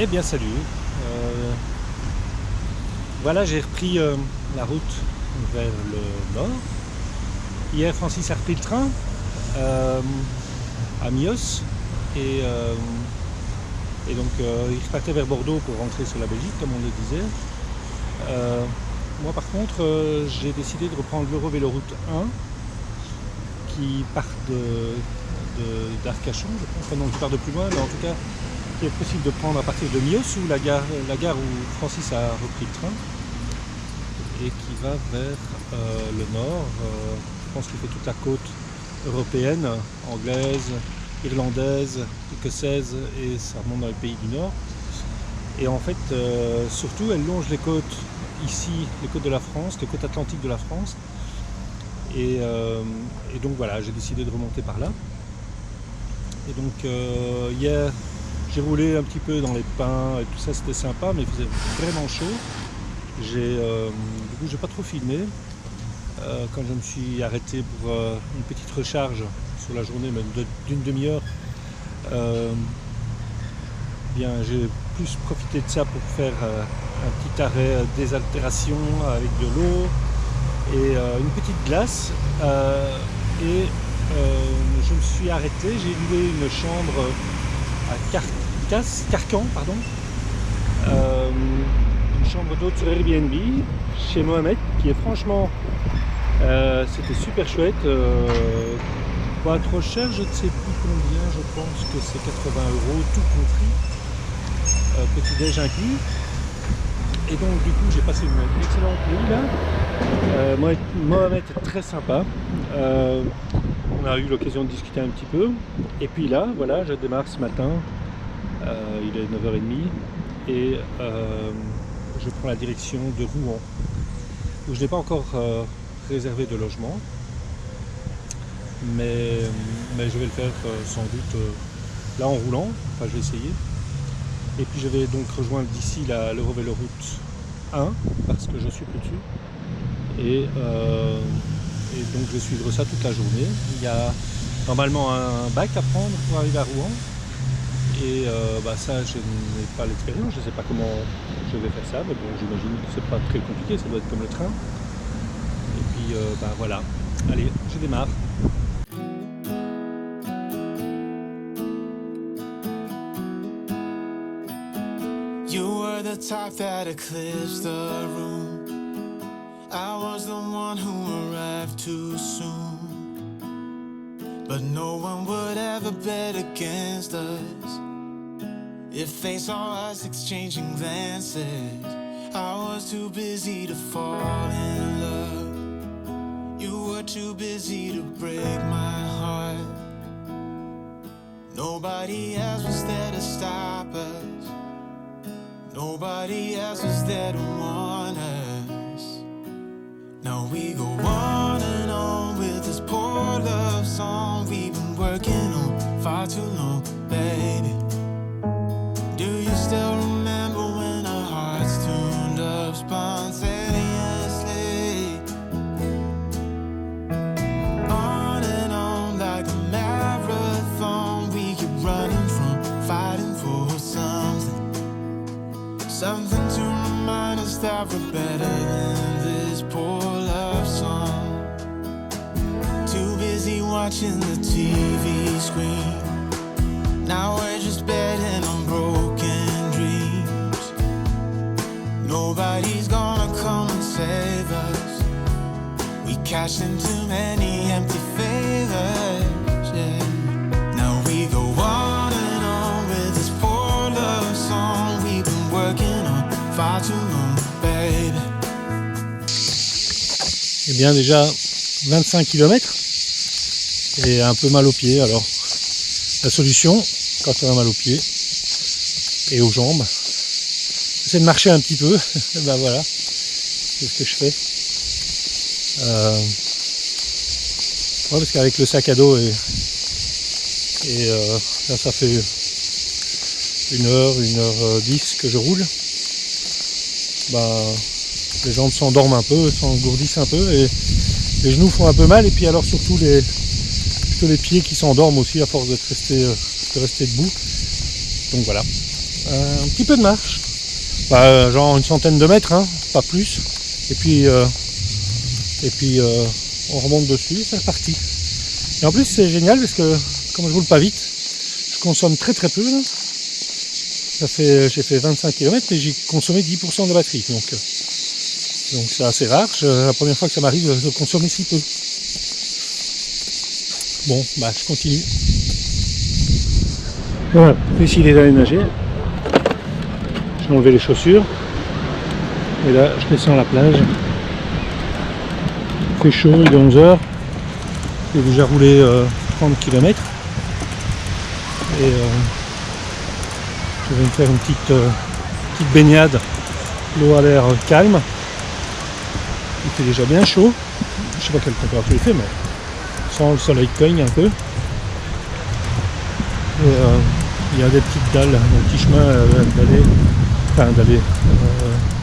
Eh bien salut. Euh, voilà, j'ai repris la route vers le nord. Hier, Francis a repris le train à Mios et, euh, et donc il repartait vers Bordeaux pour rentrer sur la Belgique, comme on le disait. Euh, Moi, par contre, j'ai décidé de reprendre l'Eurovéloroute 1 qui part d'Arcachon, je pense. Enfin, non, qui part de plus loin, mais en tout cas, qui est possible de prendre à partir de Mios, ou la gare où Francis a repris le train, et qui va vers le nord. Je pense qu'il fait toute la côte européenne, anglaise, irlandaise, écossaise, et ça remonte dans les pays du nord. Et en fait, surtout, elle longe les côtes ici, les côtes de la France, les côtes atlantiques de la France. Et donc voilà, j'ai décidé de remonter par là. Et donc hier, j'ai roulé un petit peu dans les pins et tout ça, c'était sympa, mais il faisait vraiment chaud. Du coup, j'ai pas trop filmé. Quand je me suis arrêté pour une petite recharge sur la journée, même d'une demi-heure, bien, j'ai plus profité de ça pour faire un petit arrêt désaltération avec de l'eau et une petite glace. Je me suis arrêté, j'ai loué une chambre à Carcan, pardon. Une chambre d'hôte sur Airbnb chez Mohamed, qui est franchement, c'était super chouette, pas trop cher, je ne sais plus combien, je pense que c'est 80 € tout compris, petit déj inclus. Et donc du coup j'ai passé une excellente nuit là. Mohamed est très sympa. On a eu l'occasion de discuter un petit peu. Et puis là, voilà, je démarre ce matin. Il est 9h30 et je prends la direction de Rouen, où je n'ai pas encore réservé de logement. Mais je vais le faire sans doute là en roulant. Enfin, je vais essayer. Et puis je vais donc rejoindre d'ici l'Eurovéloroute 1 parce que je suis plus dessus. Et donc je vais suivre ça toute la journée. Il y a normalement un bac à prendre pour arriver à Rouen. Et ça, je n'ai pas l'expérience, je ne sais pas comment je vais faire ça, mais bon, j'imagine que c'est pas très compliqué, ça doit être comme le train. Et puis voilà. Allez, je démarre. You were the type that eclipsed the room. I was the one who arrived too soon. But no one would ever bet against us. If they saw us exchanging glances, I was too busy to fall in love. You were too busy to break my heart. Nobody else was there to stop us. Nobody else was there to warn us. Now we go on and on with this poor love song we've been working on far too long, baby. Do you still remember when our hearts tuned up spontaneously? On and on like a marathon, we keep running from fighting for something. Something to remind us that we're better than this poor love song. Too busy watching the TV screen. Now we're just betting on broken dreams. Nobody's gonna come and save us. We cashed in too many empty favors, yeah. Now we go on and on with this poor love song we've been working on far too long, baby. Eh bien déjà 25 km et un peu mal aux pieds. Alors la solution quand on a mal aux pieds et aux jambes, c'est de marcher un petit peu. Ben voilà, c'est ce que je fais. Ouais, parce qu'avec le sac à dos et là ça fait 1h10 que je roule. Les jambes s'endorment un peu, s'engourdissent un peu et les genoux font un peu mal, et puis alors surtout les pieds qui s'endorment aussi à force de rester debout. Donc voilà, Un petit peu de marche, genre une centaine de mètres, hein, pas plus. Et puis on remonte dessus, c'est reparti. Et en plus c'est génial parce que comme je roule pas vite, je consomme très très peu. Là. J'ai fait 25 km et j'ai consommé 10% de batterie. Donc c'est assez rare, la première fois que ça m'arrive de consommer si peu. Bon, je continue. Voilà, décidé d'aller nager. J'ai enlevé les chaussures. Et là, je descends la plage. Il fait chaud, il est 11h. J'ai déjà roulé 30 km. Et je vais me faire une petite baignade. L'eau a l'air calme. Il fait déjà bien chaud. Je sais pas quelle température il fait, mais sans le soleil cogne un peu. Et il y a des petites dalles, un petit chemin d'aller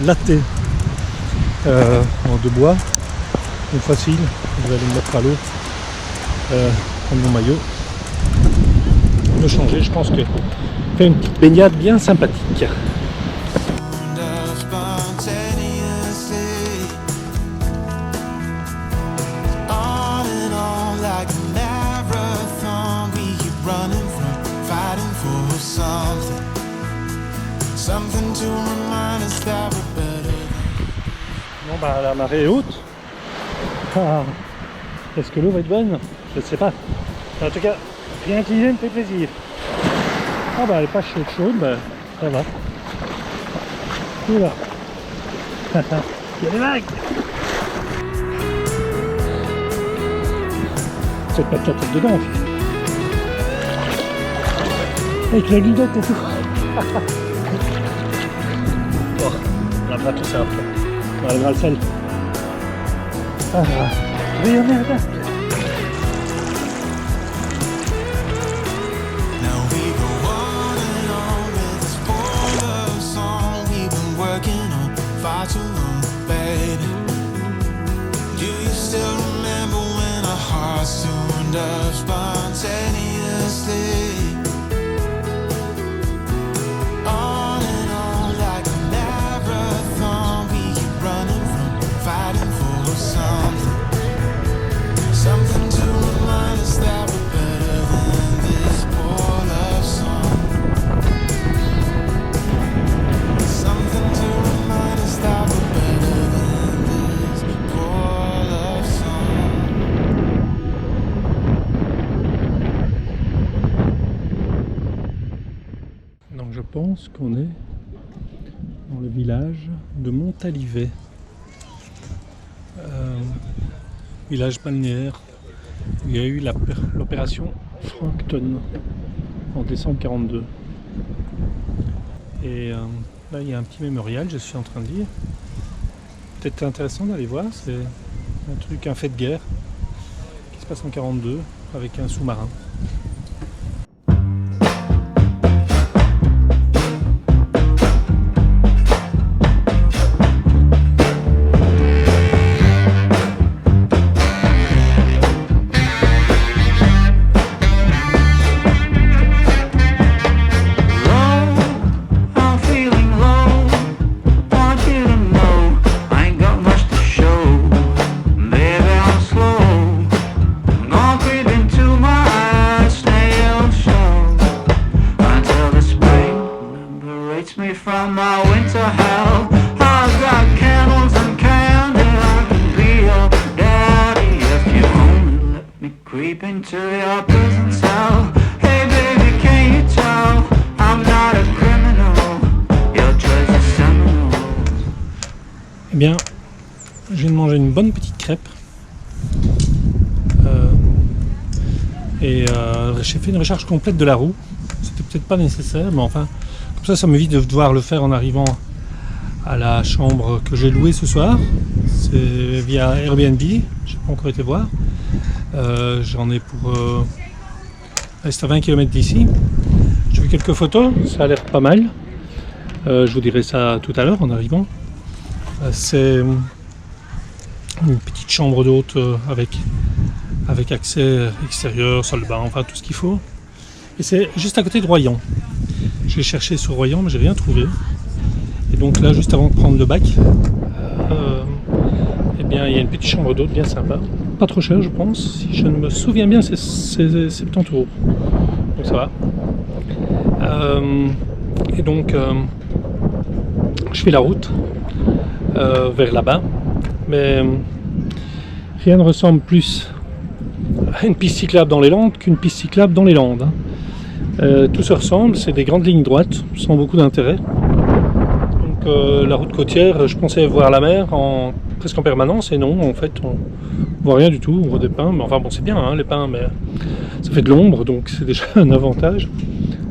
latter en de bois. Donc facile, je vais aller me mettre à l'eau, prendre mon maillot, me changer. Je pense que faire une petite baignade bien sympathique. Bon la marée est haute. Est-ce que l'eau va être bonne? Je ne sais pas. En tout cas, rien qu'l'idée me fait plaisir. Elle est pas chaude, ça va. Oula. Il y a des vagues. C'est pas de la tête dedans. Avec la guidette et tout. Bon, on va tout ça après. On arrivera le sel. Oui, on est là. Donc je pense qu'on est dans le village de Montalivet, village balnéaire où il y a eu l'opération Frankton en décembre 42. Et là il y a un petit mémorial, je suis en train de lire. Peut-être intéressant d'aller voir, c'est un fait de guerre qui se passe en 42 avec un sous-marin. Eh bien, je viens de manger une bonne petite crêpe et j'ai fait une recharge complète de la roue. C'était peut-être pas nécessaire, mais enfin, comme ça m'évite de devoir le faire en arrivant à la chambre que j'ai louée ce soir. C'est via Airbnb, j'ai pas encore été voir. J'en ai pour c'est à 20 km d'ici. J'ai vu quelques photos, ça a l'air pas mal. Je vous dirai ça tout à l'heure en arrivant. C'est une petite chambre d'hôte avec accès extérieur, salle de bain, enfin tout ce qu'il faut. Et c'est juste à côté de Royan. J'ai cherché sur Royan, mais j'ai rien trouvé. Et donc là, juste avant de prendre le bac, eh bien, il y a une petite chambre d'hôte bien sympa. Pas trop cher, je pense. Si je ne me souviens bien, c'est 70 €. Donc ça va. Et donc, je fais la route vers là-bas. Mais rien ne ressemble plus à une piste cyclable dans les Landes qu'une piste cyclable dans les Landes. Tout se ressemble, c'est des grandes lignes droites, sans beaucoup d'intérêt. Donc la route côtière, je pensais voir la mer presque en permanence, et non, en fait, on voit rien du tout, on voit des pins, mais enfin bon, c'est bien, hein, les pins, mais ça fait de l'ombre, donc c'est déjà un avantage.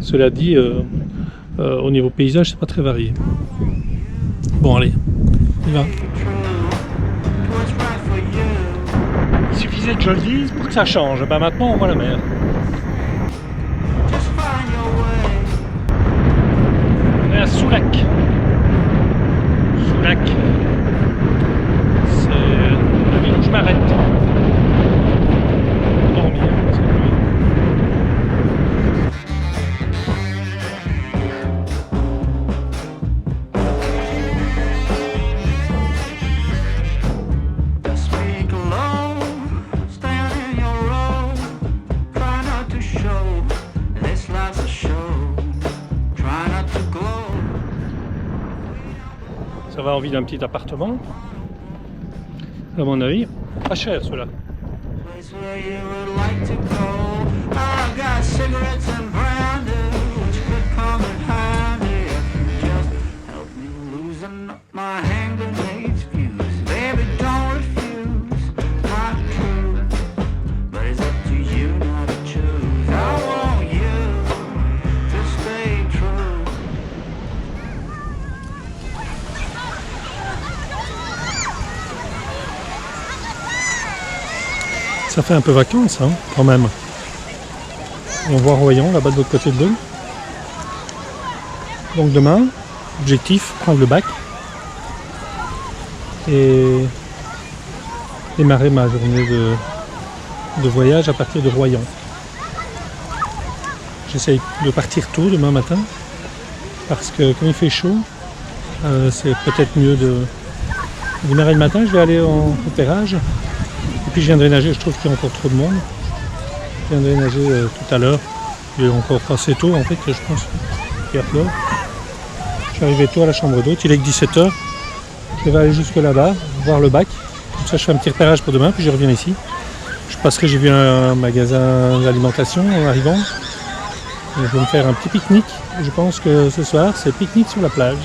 Cela dit, au niveau paysage, c'est pas très varié. Bon, allez, on y va. Il suffisait que je le dise pour que ça change. Ben maintenant, on voit la mer. On est à Soulac. Soulac. C'est la ville où je m'arrête. Pour dormir. Ça va envie d'un petit appartement. À mon avis, pas cher cela. Ça fait un peu vacances, hein, quand même. On voit Royan, là-bas de l'autre côté de l'eau. Donc demain, objectif, prendre le bac. Et démarrer ma journée de voyage à partir de Royan. J'essaye de partir tôt demain matin. Parce que comme il fait chaud, c'est peut-être mieux de démarrer le matin. Je vais aller en repérage. Et puis je viendrai nager, je trouve qu'il y a encore trop de monde. Je viendrai nager tout à l'heure. Il est encore assez tôt en fait, je pense qu'il y a peur. Je suis arrivé tôt à la chambre d'hôte, il est que 17 h. Je vais aller jusque là-bas, voir le bac. Comme ça je fais un petit repérage pour demain, puis je reviens ici. Je passerai, j'ai vu un magasin d'alimentation en arrivant. Et je vais me faire un petit pique-nique. Je pense que ce soir c'est pique-nique sur la plage.